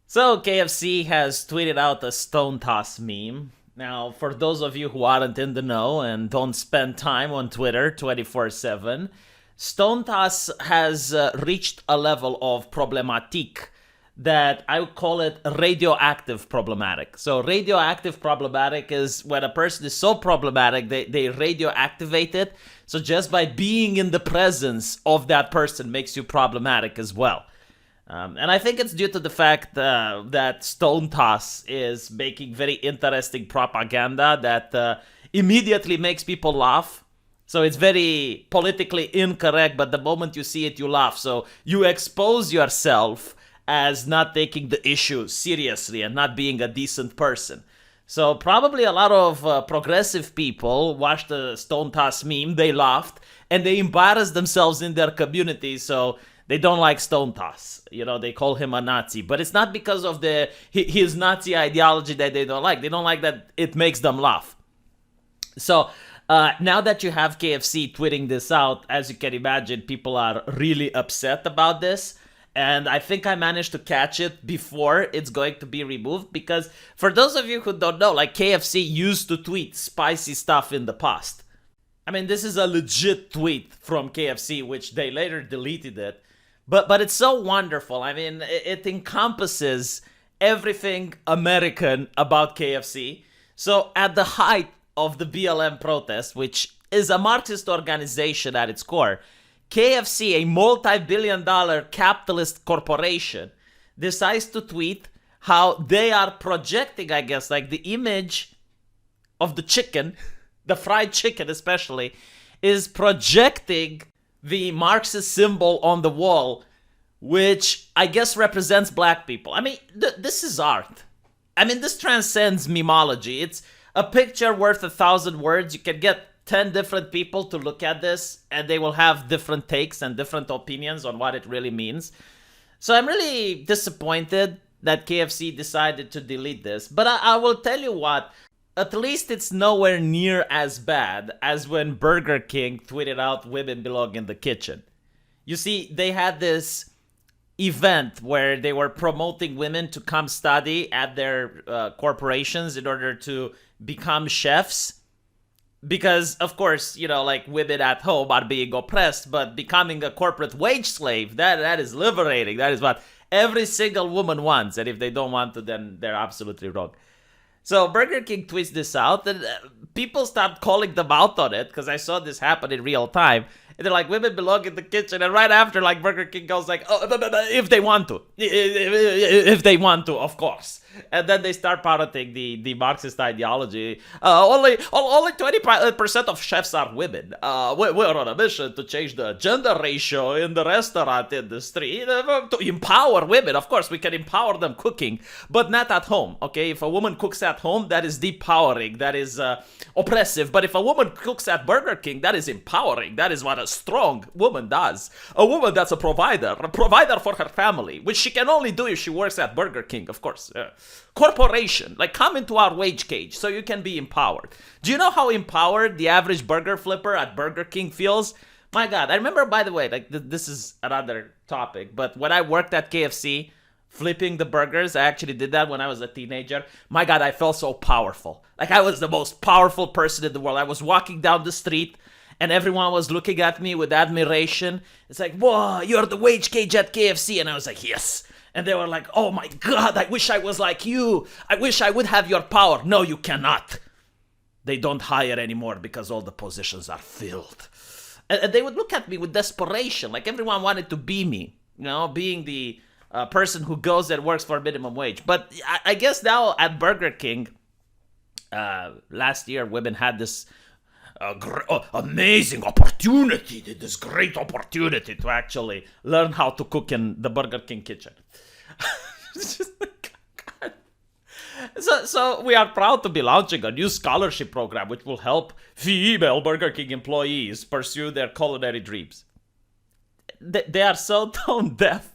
So KFC has tweeted out a StoneToss meme. Now, for those of you who aren't in the know and don't spend time on Twitter 24/7, StoneToss has reached a level of problematique that I would call it radioactive problematic. So radioactive problematic is when a person is so problematic, they radioactivate it. So just by being in the presence of that person makes you problematic as well. And I think it's due to the fact that StoneToss is making very interesting propaganda that immediately makes people laugh. So it's very politically incorrect, but the moment you see it, you laugh. So you expose yourself as not taking the issue seriously and not being a decent person. So probably a lot of progressive people watched the StoneToss meme, they laughed, and they embarrassed themselves in their community. So they don't like StoneToss. You know, they call him a Nazi. But it's not because of his Nazi ideology that they don't like. They don't like that it makes them laugh. So now that you have KFC tweeting this out, as you can imagine, people are really upset about this. And I think I managed to catch it before it's going to be removed. Because for those of you who don't know, like KFC used to tweet spicy stuff in the past. I mean, this is a legit tweet from KFC, which they later deleted it. But it's so wonderful. I mean, it encompasses everything American about KFC. So at the height of the BLM protest, which is a Marxist organization at its core, KFC, a multi-billion-dollar capitalist corporation, decides to tweet how they are projecting, I guess, like the image of the chicken, the fried chicken especially, is projecting the Marxist symbol on the wall, which I guess represents black people. I mean, this is art. I mean, this transcends memology. It's a picture worth 1,000 words. You can get 10 different people to look at this, and they will have different takes and different opinions on what it really means. So I'm really disappointed that KFC decided to delete this. But I will tell you what, at least it's nowhere near as bad as when Burger King tweeted out women belong in the kitchen. You see, they had this event where they were promoting women to come study at their corporations in order to become chefs. Because, of course, you know, like women at home are being oppressed, but becoming a corporate wage slave, that is liberating. That is what every single woman wants. And if they don't want to, then they're absolutely wrong. So Burger King tweets this out, and people start calling them out on it, because I saw this happen in real time. And they're like, women belong in the kitchen. And right after, like, Burger King goes like, oh, if they want to. If they want to, of course. And then they start parroting the Marxist ideology. Only 20% of chefs are women. We're on a mission to change the gender ratio in the restaurant industry to empower women. Of course, we can empower them cooking, but not at home. Okay, if a woman cooks at home, that is depowering. That is oppressive. But if a woman cooks at Burger King, that is empowering. That is what a strong woman does. A woman that's a provider for her family, which she can only do if she works at Burger King, of course. Corporation, like, come into our wage cage so you can be empowered. Do you know how empowered the average burger flipper at Burger King feels? My God, I remember, by the way, like, this is another topic, but when I worked at KFC, flipping the burgers, I actually did that when I was a teenager. My God, I felt so powerful. Like, I was the most powerful person in the world. I was walking down the street, and everyone was looking at me with admiration. It's like, whoa, you're the wage cage at KFC. And I was like, yes. And they were like, oh my God, I wish I was like you. I wish I would have your power. No, you cannot. They don't hire anymore because all the positions are filled. And they would look at me with desperation. Like, everyone wanted to be me, you know, being the person who goes and works for minimum wage. But I guess now at Burger King, last year, women had this amazing opportunity, this great opportunity to actually learn how to cook in the Burger King kitchen. So we are proud to be launching a new scholarship program which will help female Burger King employees pursue their culinary dreams. They are so tone deaf.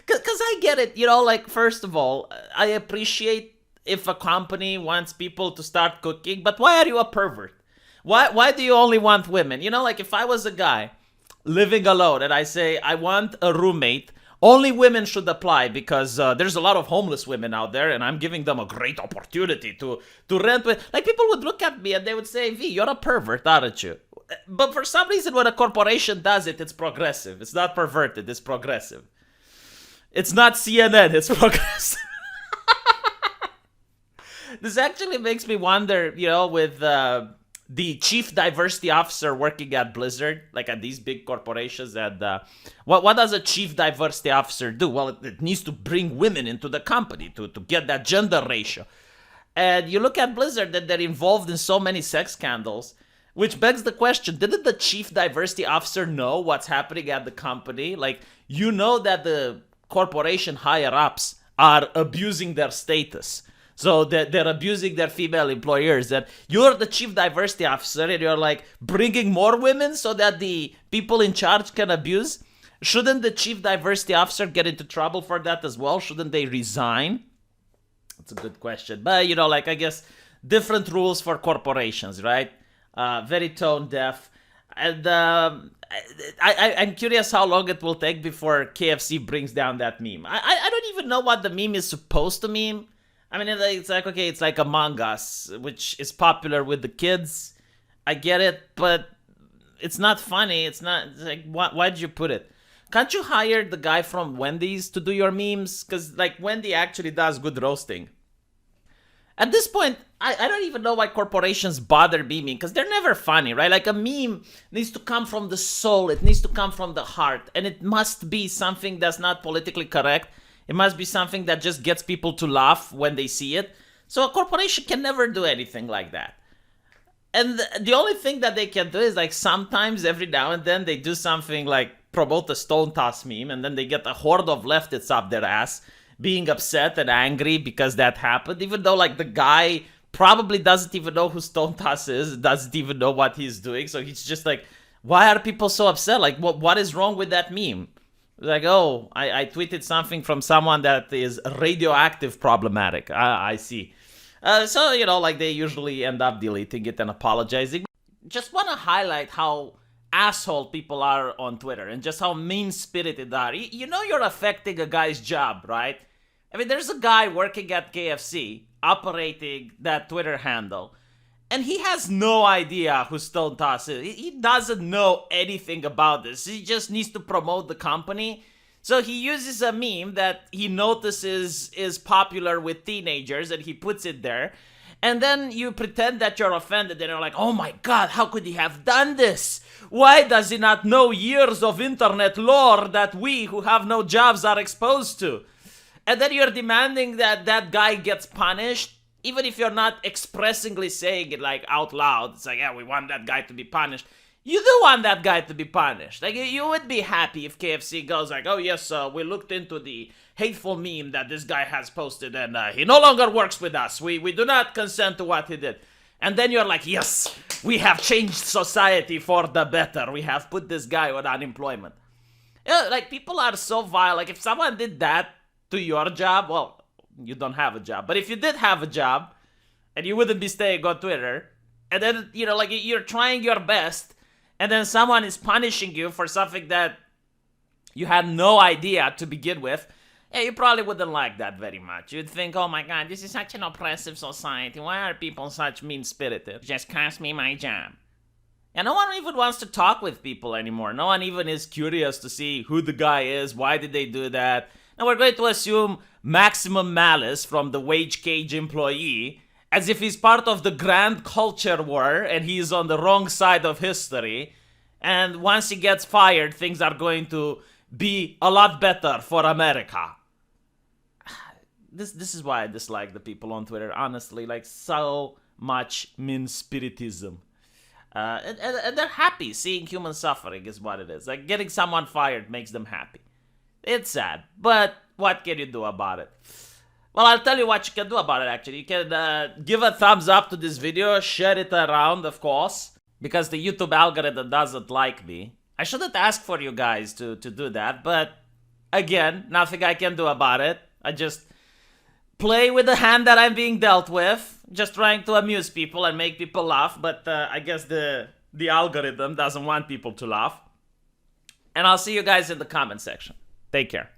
Because I get it, you know, like, first of all, I appreciate if a company wants people to start cooking, but why are you a pervert? Why do you only want women? You know, like, if I was a guy living alone and I say I want a roommate Only women should apply because there's a lot of homeless women out there, and I'm giving them a great opportunity to rent with. Like, people would look at me and they would say, V, you're a pervert, aren't you? But for some reason, when a corporation does it, it's progressive. It's not perverted, it's progressive. It's not CNN, it's progressive. This actually makes me wonder, with the chief diversity officer working at Blizzard, like at these big corporations, and what does a chief diversity officer do? Well, it needs to bring women into the company to get that gender ratio. And you look at Blizzard, that they're involved in so many sex scandals, which begs the question, didn't the chief diversity officer know what's happening at the company? Like, that the corporation higher-ups are abusing their status. So they're abusing their female employers. That you're the chief diversity officer and you're like bringing more women so that the people in charge can abuse. Shouldn't the chief diversity officer get into trouble for that as well? Shouldn't they resign? That's a good question. But, I guess different rules for corporations, right? Very tone deaf. And I'm curious how long it will take before KFC brings down that meme. I don't even know what the meme is supposed to mean. I mean, it's like, okay, it's like Among Us, which is popular with the kids. I get it, but it's not funny. It's like, why'd you put it? Can't you hire the guy from Wendy's to do your memes? Because, like, Wendy actually does good roasting. At this point, I don't even know why corporations bother memeing, because they're never funny, right? Like, a meme needs to come from the soul. It needs to come from the heart. And it must be something that's not politically correct. It must be something that just gets people to laugh when they see it. So a corporation can never do anything like that. And the only thing that they can do is, like, sometimes every now and then they do something like promote the StoneToss meme, and then they get a horde of leftists up their ass being upset and angry because that happened, even though, like, the guy probably doesn't even know who StoneToss is, doesn't even know what he's doing. So he's just like, why are people so upset? Like, what is wrong with that meme? Like, oh, I tweeted something from someone that is radioactive problematic. I see. So, like, they usually end up deleting it and apologizing. Just want to highlight how asshole people are on Twitter and just how mean-spirited they are. You're affecting a guy's job, right? I mean, there's a guy working at KFC operating that Twitter handle, and he has no idea who StoneToss is. He doesn't know anything about this. He just needs to promote the company. So he uses a meme that he notices is popular with teenagers, and he puts it there. And then you pretend that you're offended, and you're like, oh my God, how could he have done this? Why does he not know years of internet lore that we who have no jobs are exposed to? And then you're demanding that that guy gets punished. Even if you're not expressingly saying it, like, out loud, it's like, yeah, we want that guy to be punished. You do want that guy to be punished. Like, you would be happy if KFC goes like, oh, yes, we looked into the hateful meme that this guy has posted, and he no longer works with us. We do not consent to what he did. And then you're like, yes, we have changed society for the better. We have put this guy on unemployment. Like, people are so vile. Like, if someone did that to your job, well, you don't have a job. But if you did have a job, and you wouldn't be staying on Twitter, and then, like, you're trying your best, and then someone is punishing you for something that you had no idea to begin with, yeah, you probably wouldn't like that very much. You'd think, oh my God, this is such an oppressive society. Why are people such mean-spirited? Just cost me my job. And no one even wants to talk with people anymore. No one even is curious to see who the guy is, why did they do that. And we're going to assume maximum malice from the wage cage employee, as if he's part of the grand culture war and he's on the wrong side of history. And once he gets fired, things are going to be a lot better for America. This is why I dislike the people on Twitter, honestly. Like, so much mean-spiritism. And they're happy. Seeing human suffering is what it is. Like, getting someone fired makes them happy. It's sad, but what can you do about it? Well, I'll tell you what you can do about it, actually. You can give a thumbs up to this video, share it around, of course, because the YouTube algorithm doesn't like me. I shouldn't ask for you guys to do that, but again, nothing I can do about it. I just play with the hand that I'm being dealt with, just trying to amuse people and make people laugh, but I guess the algorithm doesn't want people to laugh. And I'll see you guys in the comment section. Take care.